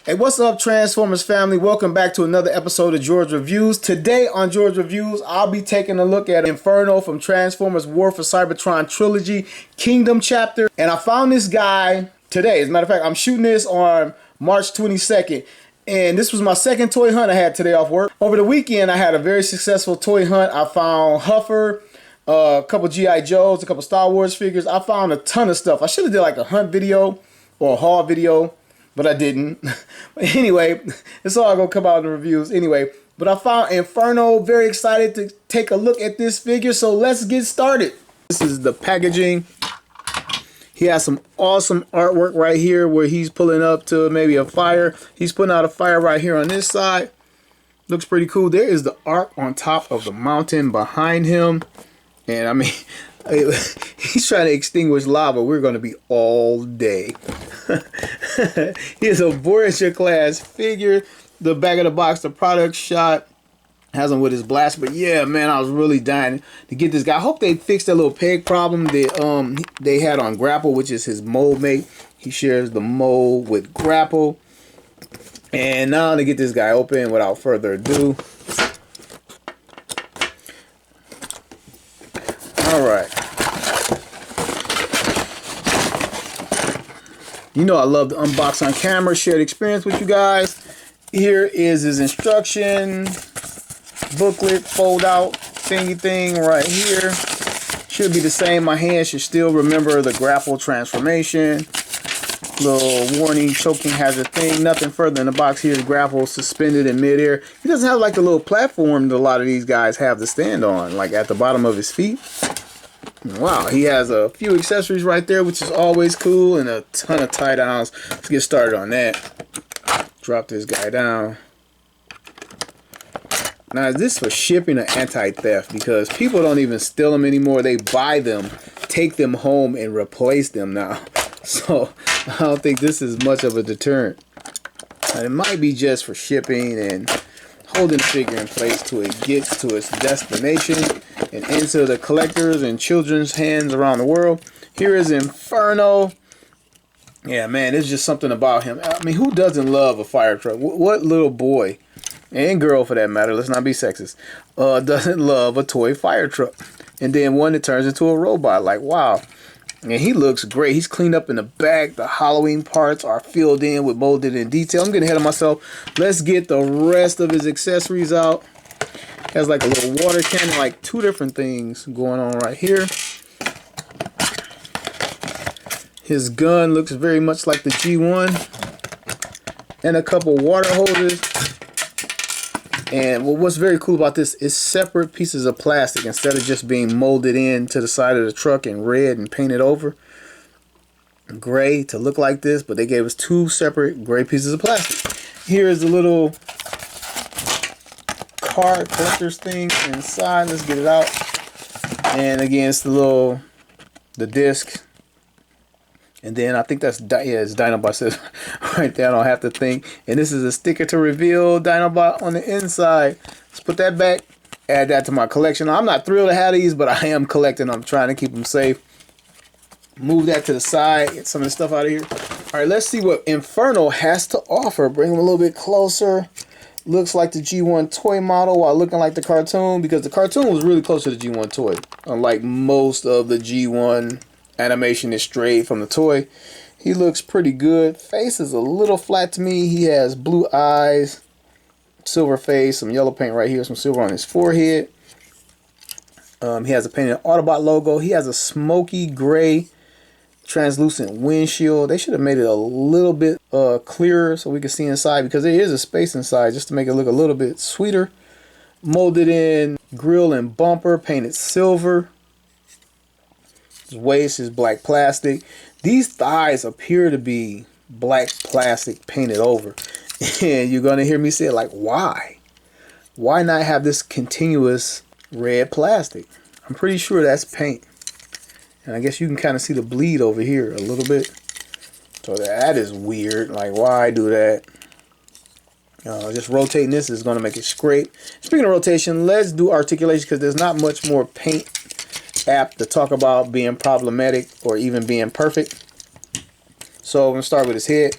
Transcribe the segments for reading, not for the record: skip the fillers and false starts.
Hey, what's up, Transformers family? Welcome back to another episode of George Reviews. Today on George Reviews, I'll be taking a look at Inferno from Transformers War for Cybertron Trilogy Kingdom chapter. And I found this guy today. As a matter of fact, I'm shooting this on March 22nd. And this was my second toy hunt I had today off work. Over the weekend, I had a very successful toy hunt. I found Huffer, a couple G.I. Joes, a couple Star Wars figures. I found a ton of stuff. I should have did like a hunt video or a haul video, but I didn't. But anyway, it's all gonna come out in the reviews anyway. But I found Inferno. Very excited to take a look at this figure. So let's get started. This is the packaging. He has some awesome artwork right here where he's pulling up to maybe a fire. He's putting out a fire right here on this side. Looks pretty cool. There is the ark on top of the mountain behind him. And I mean, he's trying to extinguish lava. We're going to be all day. Here's a Voyager class figure. The back of the box, the product shot, has him with his blast. But yeah, man, I was really dying to get this guy. I hope they fixed that little peg problem that they had on Grapple, which is his mold mate. He shares the mold with Grapple. And now to get this guy open without further ado. All right. You know I love to unbox on camera, share the experience with you guys. Here is his instruction booklet, fold out thingy thing right here. Should be the same. My hand should still remember the grapple transformation. Little warning, choking hazard thing. Nothing further in the box. Here's grapple suspended in midair. He doesn't have like the little platform that a lot of these guys have to stand on, like at the bottom of his feet. Wow, he has a few accessories right there, which is always cool, and a ton of tie downs. Let's get started on that. Drop this guy down. Now, is this for shipping or anti-theft? Because people don't even steal them anymore. They buy them, take them home, and replace them now. So, I don't think this is much of a deterrent. It might be just for shipping and holding the figure in place till it gets to its destination and into the collectors and children's hands around the world. Here is Inferno. Yeah, man, it's just something about him. I mean, who doesn't love a fire truck? What little boy, and girl for that matter, let's not be sexist, doesn't love a toy fire truck? And then one that turns into a robot. Like, wow. And he looks great. He's cleaned up in the back. The Halloween parts are filled in with molded in detail. I'm getting ahead of myself. Let's get the rest of his accessories out. Has like a little water cannon, like two different things going on right here. His gun looks very much like the G1. And a couple water hoses. And what's very cool about this is separate pieces of plastic instead of just being molded in to the side of the truck in red and painted over gray to look like this, but they gave us two separate gray pieces of plastic. Here is the little card collector's thing inside. Let's get it out. And again, it's the disc. And then I think that's, yeah, it's Dinobot says right there. I don't have to think. And this is a sticker to reveal Dinobot on the inside. Let's put that back. Add that to my collection. I'm not thrilled to have these, but I am collecting. I'm trying to keep them safe. Move that to the side. Get some of the stuff out of here. All right, let's see what Inferno has to offer. Bring them a little bit closer. Looks like the G1 toy model while looking like the cartoon, because the cartoon was really close to the G1 toy. Unlike most of the G1 animation is straight from the toy. He looks pretty good. Face is a little flat to me. He has blue eyes, silver face, some yellow paint right here, some silver on his forehead. He has a painted Autobot logo. He has a smoky gray translucent windshield. They should have made it a little bit clearer so we can see inside, because there is a space inside just to make it look a little bit sweeter. Molded in grill and bumper, painted silver. His waist is black plastic. These thighs appear to be black plastic painted over. And you're going to hear me say, like, why? Why not have this continuous red plastic? I'm pretty sure that's paint. And I guess you can kind of see the bleed over here a little bit. So that is weird. Like, why do that? Just rotating this is going to make it scrape. Speaking of rotation, let's do articulation, because there's not much more paint apt to talk about being problematic or even being perfect. So I'm going to start with his head.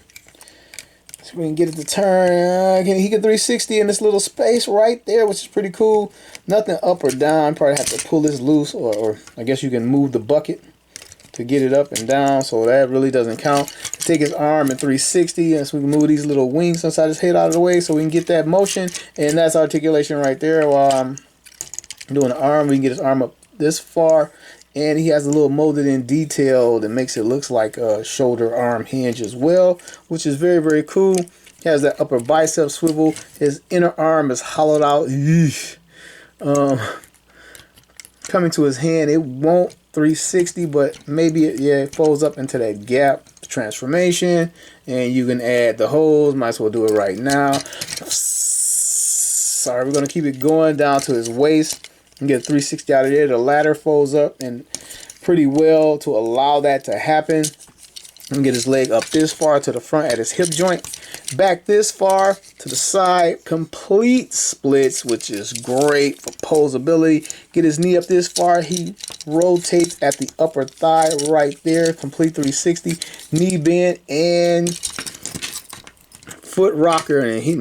So we can get it to turn. He can 360 in this little space right there, which is pretty cool. Nothing up or down. Probably have to pull this loose, or I guess you can move the bucket to get it up and down, so that really doesn't count. Take his arm and 360, and so we can move these little wings inside his head out of the way so we can get that motion, and that's articulation right there. While I'm doing the arm, we can get his arm up this far, and he has a little molded in detail that makes it look like a shoulder arm hinge as well, which is very, very cool. He has that upper bicep swivel. His inner arm is hollowed out. Coming to his hand, it won't 360, but maybe it folds up into that gap transformation, and you can add the holes. Might as well do it right now. Sorry, we're gonna keep it going down to his waist and get a 360 out of there. The ladder folds up and pretty well to allow that to happen. And get his leg up this far to the front at his hip joint, back this far to the side, complete splits, which is great for posability. Get his knee up this far, he rotates at the upper thigh right there, complete 360, knee bend and foot rocker, and he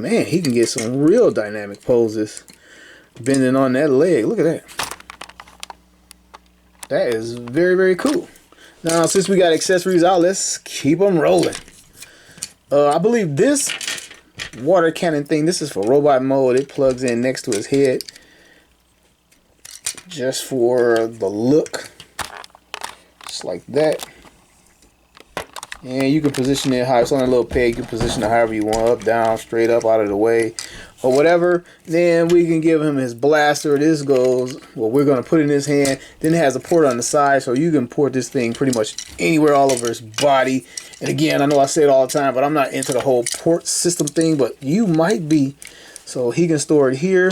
can get some real dynamic poses bending on that leg. Look at that. That is very, very cool. Now, since we got accessories out, let's keep them rolling. I believe this water cannon thing, this is for robot mode. It plugs in next to his head just for the look. Just like that. And you can position it how it's on a little peg. You can position it however you want, up, down, straight up, out of the way, or whatever. Then we can give him his blaster. This goes, well, we're going to put it in his hand. Then it has a port on the side, so you can port this thing pretty much anywhere all over his body. And again, I know I say it all the time, but I'm not into the whole port system thing, but you might be. So he can store it here.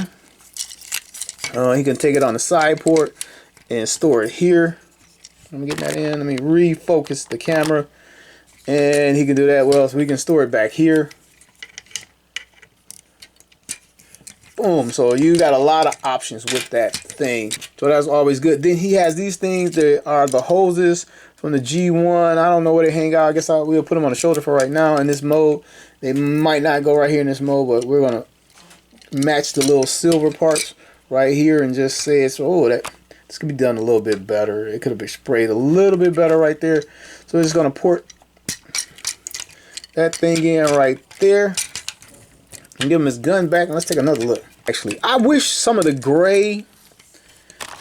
He can take it on the side port and store it here. Let me get that in. Let me refocus the camera. And he can do that well, so we can store it back here. Boom. So you got a lot of options with that thing. So that's always good. Then he has these things that are the hoses from the G1. I don't know where they hang out. I guess we'll put them on the shoulder for right now in this mode. They might not go right here in this mode, but we're going to match the little silver parts right here and just say it's, oh, this could be done a little bit better. It could have been sprayed a little bit better right there. So we're just going to port that thing in right there and give him his gun back, and let's take another look. Actually, I wish some of the gray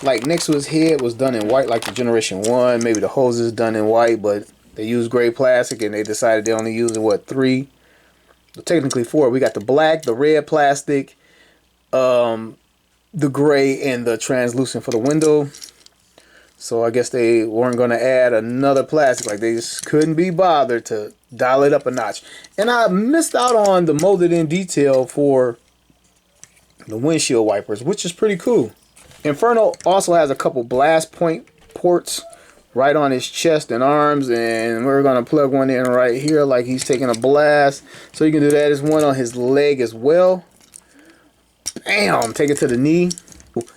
like next to his head was done in white, like the Generation 1. Maybe the hose is done in white, but they use gray plastic and they decided they only use what, 3, well, technically 4. We got the black, the red plastic, the gray, and the translucent for the window. So I guess they weren't going to add another plastic. Like, they just couldn't be bothered to dial it up a notch. And I missed out on the molded in detail for the windshield wipers, which is pretty cool. Inferno also has a couple blast point ports right on his chest and arms, and we're going to plug one in right here like he's taking a blast. So you can do that. There's one on his leg as well. Bam! Take it to the knee.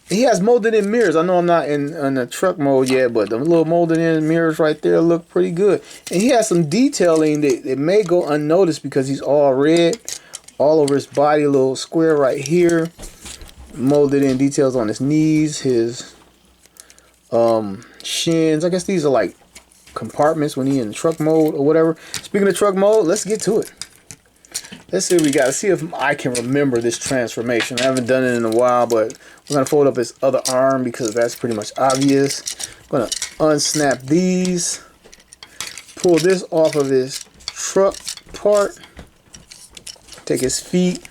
He has molded in mirrors. I know I'm not in the truck mode yet, but the little molded in mirrors right there look pretty good. And he has some detailing that may go unnoticed because he's all red all over his body. A little square right here. Molded in details on his knees, his shins. I guess these are like compartments when he's in truck mode or whatever. Speaking of truck mode, let's get to it. Let's see what we got. See if I can remember this transformation. I haven't done it in a while, but we're going to fold up his other arm because that's pretty much obvious. I'm going to unsnap these. Pull this off of his truck part. Take his feet.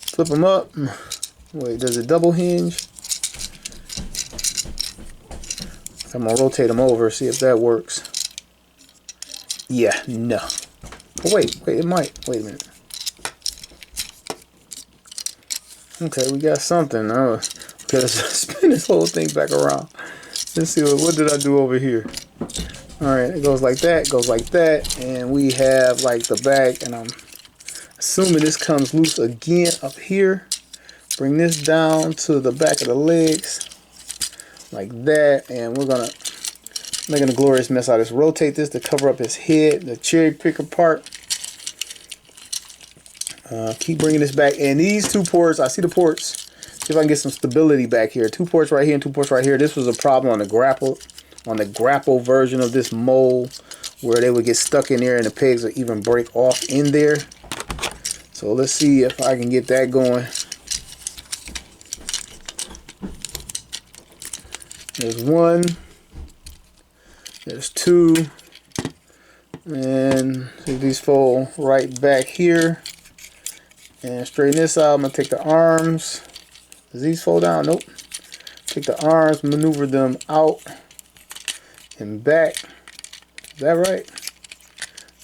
Flip them up. Wait, does it double hinge? I'm going to rotate them over, see if that works. Yeah, no. Oh, wait, it might. Wait a minute. Okay, we got something. Okay, let's spin this whole thing back around. Let's see, what did I do over here? Alright, it goes like that, and we have like the back, and I'm assuming this comes loose again up here. Bring this down to the back of the legs, like that, and we're gonna making a glorious mess out of this. Rotate this to cover up his head, the cherry picker part. Keep bringing this back. And these 2 ports, I see the ports. See if I can get some stability back here. 2 ports right here and 2 ports right here. This was a problem on the grapple version of this mold, where they would get stuck in there and the pegs would even break off in there. So let's see if I can get that going. There's 1. There's 2. And see these fold right back here. And straighten this out. I'm going to take the arms. Does these fold down? Nope. Take the arms, maneuver them out and back. Is that right?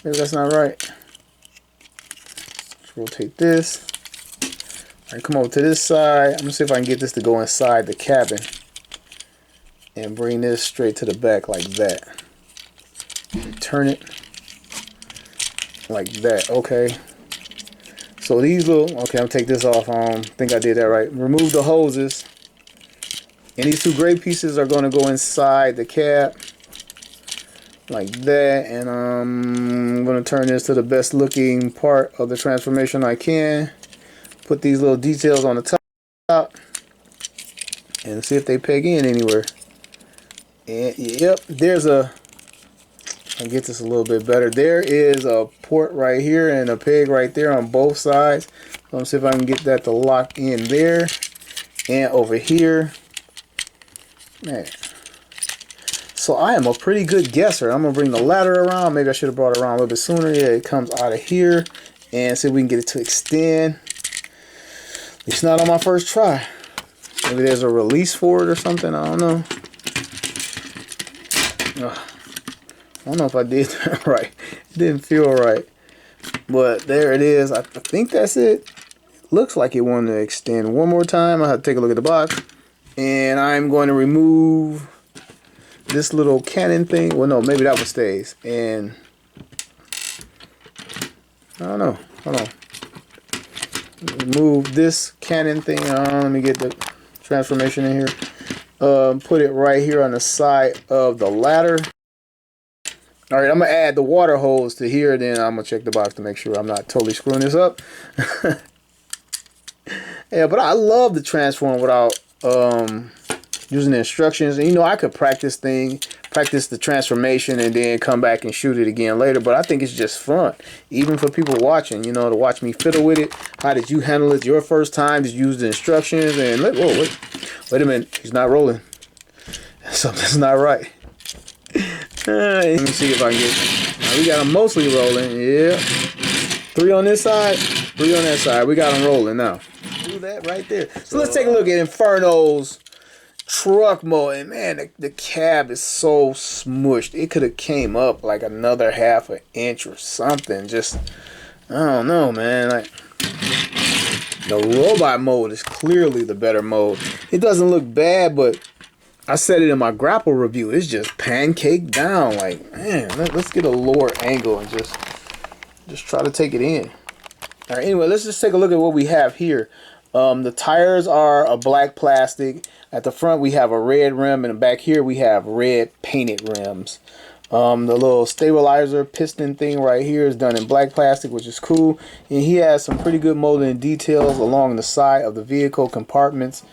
Maybe that's not right. Let's rotate this. Alright, come over to this side. I'm going to see if I can get this to go inside the cabin. And bring this straight to the back like that. Turn it like that. Okay. So these little, okay, I'm gonna take this off. I think I did that right. Remove the hoses. And these 2 gray pieces are gonna go inside the cab like that. And I'm gonna turn this to the best looking part of the transformation I can. Put these little details on the top and see if they peg in anywhere. And yep, there's a, I'll get this a little bit better. There is a port right here and a peg right there on both sides. So let's see if I can get that to lock in there and over here. Man. So I am a pretty good guesser. I'm gonna bring the ladder around. Maybe I should have brought it around a little bit sooner. Yeah, it comes out of here, and see if we can get it to extend. It's not on my first try. Maybe there's a release for it or something. I don't know. I don't know if I did that right. It didn't feel right. But there it is. I think that's it. Looks like it wanted to extend one more time. I have to take a look at the box. And I'm going to remove this little cannon thing. Well, no, maybe that one stays. And I don't know. Hold on. Remove this cannon thing. Let me get the transformation in here. Put it right here on the side of the ladder. All right, I'm gonna add the water hose to here, then I'm gonna check the box to make sure I'm not totally screwing this up. Yeah, but I love the transform without using the instructions. And you know, I could practice the transformation and then come back and shoot it again later. But I think it's just fun, even for people watching, you know, to watch me fiddle with it. How did you handle it your first time? Did you use the instructions? And whoa, wait a minute, he's not rolling. Something's not right. Let me see if I can get. We got them mostly rolling. Yeah, 3 on this side, 3 on that side. We got them rolling now. Do that right there. So let's take a look at Inferno's truck mode. And man, the cab is so smushed. It could have came up like another ½ an inch or something. Just, I don't know, man. Like, the robot mode is clearly the better mode. It doesn't look bad, but I said it in my grapple review. It's just pancake down. Like, man, let's get a lower angle and just try to take it in. All right, anyway, let's just take a look at what we have here. The tires are a black plastic. At the front, we have a red rim, and back here, we have red painted rims. The little stabilizer piston thing right here is done in black plastic, which is cool. And he has some pretty good molding details along the side of the vehicle compartments.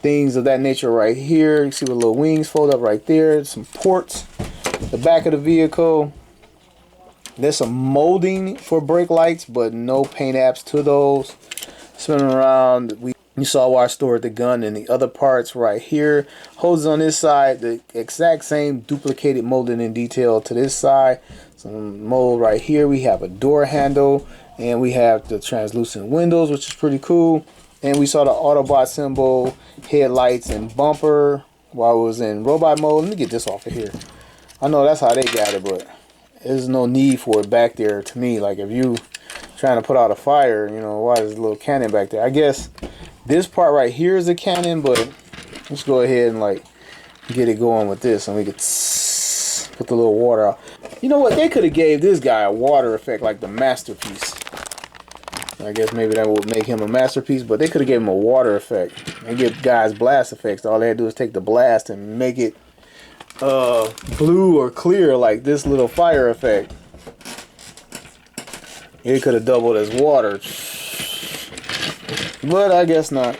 Things of that nature right here. You see the little wings fold up right there. Some ports. The back of the vehicle. There's some molding for brake lights, but no paint apps to those. Spinning around, you saw where I stored the gun and the other parts right here. Hoses on this side, the exact same duplicated molding in detail to this side. Some mold right here. We have a door handle, and we have the translucent windows, which is pretty cool. And we saw the Autobot symbol, headlights, and bumper while it was in robot mode. Let me get this off of here. I know that's how they got it, but there's no need for it back there to me. Like, if you trying to put out a fire, you know, why is a little cannon back there? I guess this part right here is a cannon, but let's go ahead and like get it going with this, and we could put the little water out. You know what? They could have gave this guy a water effect like the Masterpiece. I guess maybe that would make him a masterpiece, but they could have gave him a water effect. They give guys blast effects. All they had to do is take the blast and make it blue or clear like this little fire effect, it could have doubled as water, but I guess not.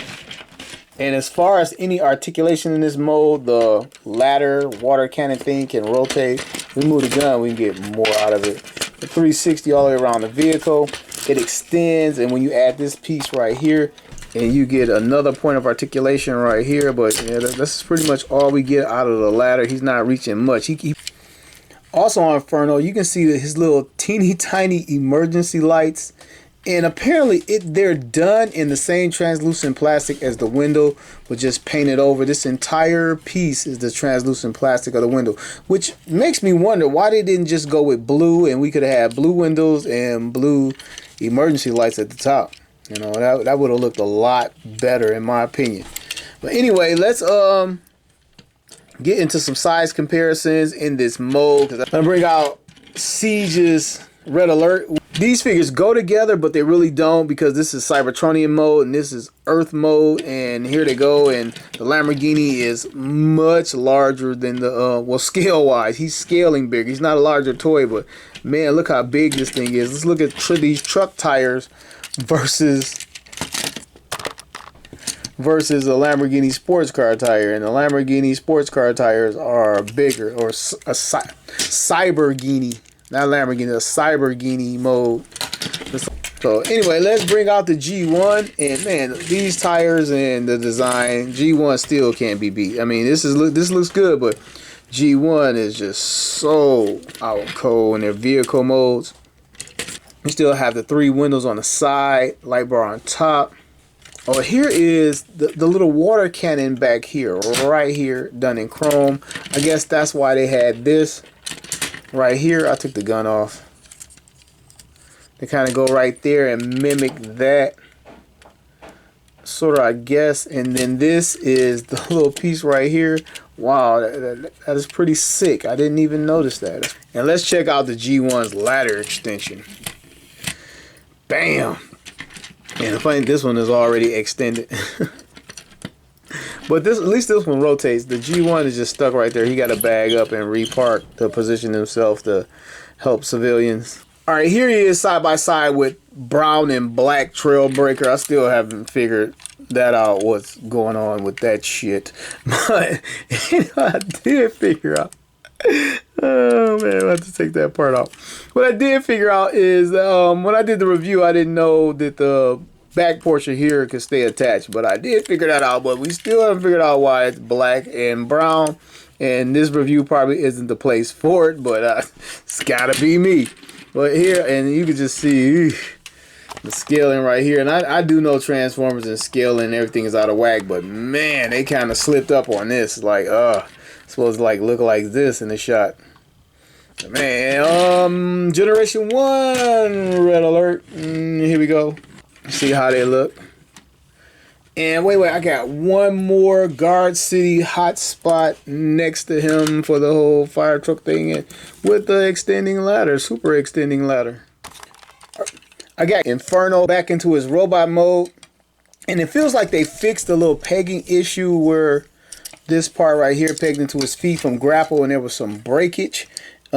And as far as any articulation in this mode, the ladder water cannon thing can rotate. We move the gun, we can get more out of it. The 360 all the way around the vehicle. It extends, and when you add this piece right here, and you get another point of articulation right here. But yeah, that's pretty much all we get out of the ladder. He's not reaching much. Also on Inferno, you can see that his little teeny tiny emergency lights. And apparently they're done in the same translucent plastic as the window, but just painted over. This entire piece is the translucent plastic of the window, which makes me wonder why they didn't just go with blue, and we could have had blue windows and blue emergency lights at the top. You know, that would have looked a lot better in my opinion. But anyway, let's get into some size comparisons in this mode. I'm gonna bring out Siege's Red Alert. These figures go together, but they really don't, because this is Cybertronian mode and this is Earth mode, and here they go. And the Lamborghini is much larger than the well, scale wise he's scaling big. He's not a larger toy, but man, look how big this thing is. Let's look at these truck tires versus a Lamborghini sports car tire, and the Lamborghini sports car tires are bigger, or a Cyberghini. Not Lamborghini, a Cyberghini mode. So anyway, let's bring out the G1, and man, these tires and the design, G1 still can't be beat. I mean, this looks good, but G1 is just so out cold in their vehicle modes. You still have the 3 windows on the side, light bar on top. Oh, here is the little water cannon back here, right here, done in chrome. I guess that's why they had this. Right here, I took the gun off. They kind of go right there and mimic that, sort of, I guess. And then this is the little piece right here. Wow, that is pretty sick. I didn't even notice that. And let's check out the G1's ladder extension. Bam! And I think this one is already extended. But at least this one rotates. The G1 is just stuck right there. He got to bag up and repark to position himself to help civilians. All right, here he is side by side with brown and black Trailbreaker. I still haven't figured that out, what's going on with that shit. But I did figure out. Oh man, I have to take that part out. What I did figure out is when I did the review, I didn't know that the back portion here could stay attached, but I did figure that out. But we still haven't figured out why it's black and brown, and this review probably isn't the place for it, but it's gotta be me. But here, and you can just see the scaling right here, and I do know Transformers and scaling and everything is out of whack, but man, they kind of slipped up on this. Like it's supposed to like look like this in the shot. Man, Generation 1 Red Alert. Here we go. See how they look. And wait, I got one more Guard City hotspot next to him for the whole fire truck thing, with the extending ladder, super extending ladder. I got Inferno back into his robot mode, and it feels like they fixed the little pegging issue where this part right here pegged into his feet from grapple, and there was some breakage.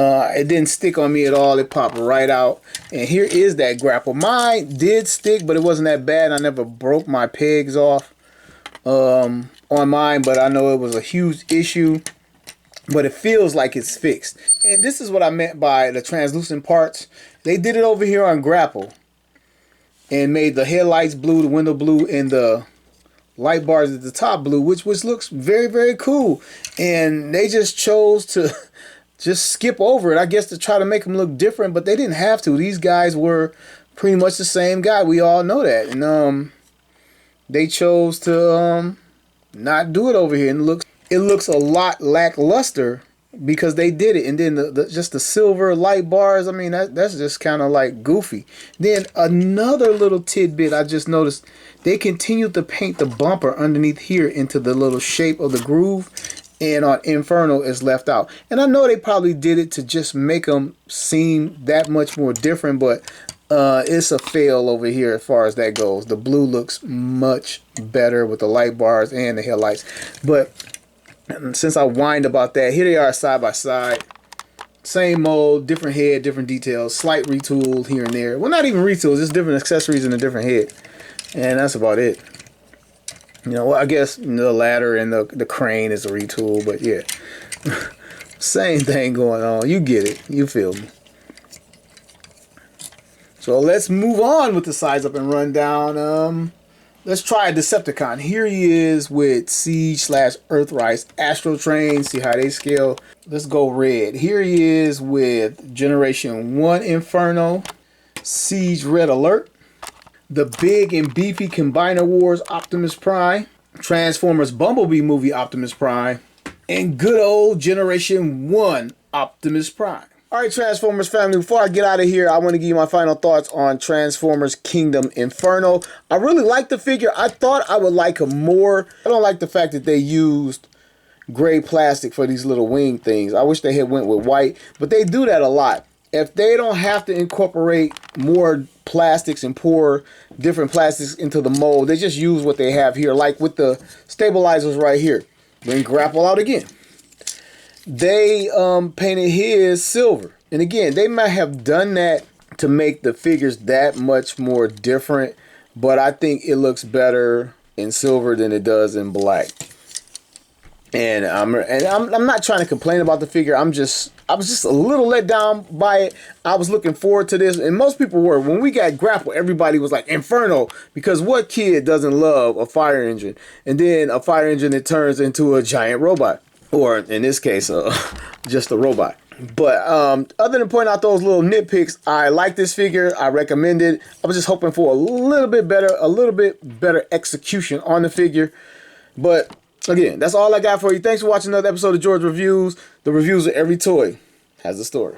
It didn't stick on me at all. It popped right out. And here is that grapple. Mine did stick, but it wasn't that bad. I never broke my pegs off on mine, but I know it was a huge issue. But it feels like it's fixed. And this is what I meant by the translucent parts. They did it over here on grapple and made the headlights blue, the window blue, and the light bars at the top blue, which looks very, very cool. And they just chose to just skip over it, I guess, to try to make them look different, but they didn't have to. These guys were pretty much the same guy. We all know that. And they chose to not do it over here, and it looks a lot lackluster because they did it. And then just the silver light bars, I mean, that's just kind of like goofy. Then another little tidbit I just noticed, they continued to paint the bumper underneath here into the little shape of the groove, and on Inferno is left out. And I know they probably did it to just make them seem that much more different, but it's a fail over here as far as that goes. The blue looks much better with the light bars and the headlights. But And since I whined about that, here they are side by side. Same mold, different head, different details, slight retool here and there. Well, not even retools, just different accessories in a different head. And that's about it. You know, well, I guess the ladder and the crane is a retool, but yeah. Same thing going on. You get it. You feel me. So let's move on with the size up and rundown. Let's try a Decepticon. Here he is with Siege / Earthrise Astro Train. See how they scale. Let's go red. Here he is with Generation 1 Inferno, Siege Red Alert, the Big and Beefy Combiner Wars Optimus Prime, Transformers Bumblebee Movie Optimus Prime, and good old Generation 1 Optimus Prime. Alright, Transformers family, before I get out of here, I want to give you my final thoughts on Transformers Kingdom Inferno. I really like the figure. I thought I would like him more. I don't like the fact that they used gray plastic for these little wing things. I wish they had went with white, but they do that a lot. If they don't have to incorporate more plastics and pour different plastics into the mold, they just use what they have here, like with the stabilizers right here. Bring grapple out again. They painted his silver. And again, they might have done that to make the figures that much more different, but I think it looks better in silver than it does in black. And I'm not trying to complain about the figure. I was just a little let down by it. I was looking forward to this, and most people were. When we got Grapple, everybody was like Inferno, because what kid doesn't love a fire engine? And then a fire engine that turns into a giant robot, or in this case, just a robot. But other than pointing out those little nitpicks, I like this figure. I recommend it. I was just hoping for a little bit better execution on the figure. But again, that's all I got for you. Thanks for watching another episode of George Reviews. The reviews of every toy has a story.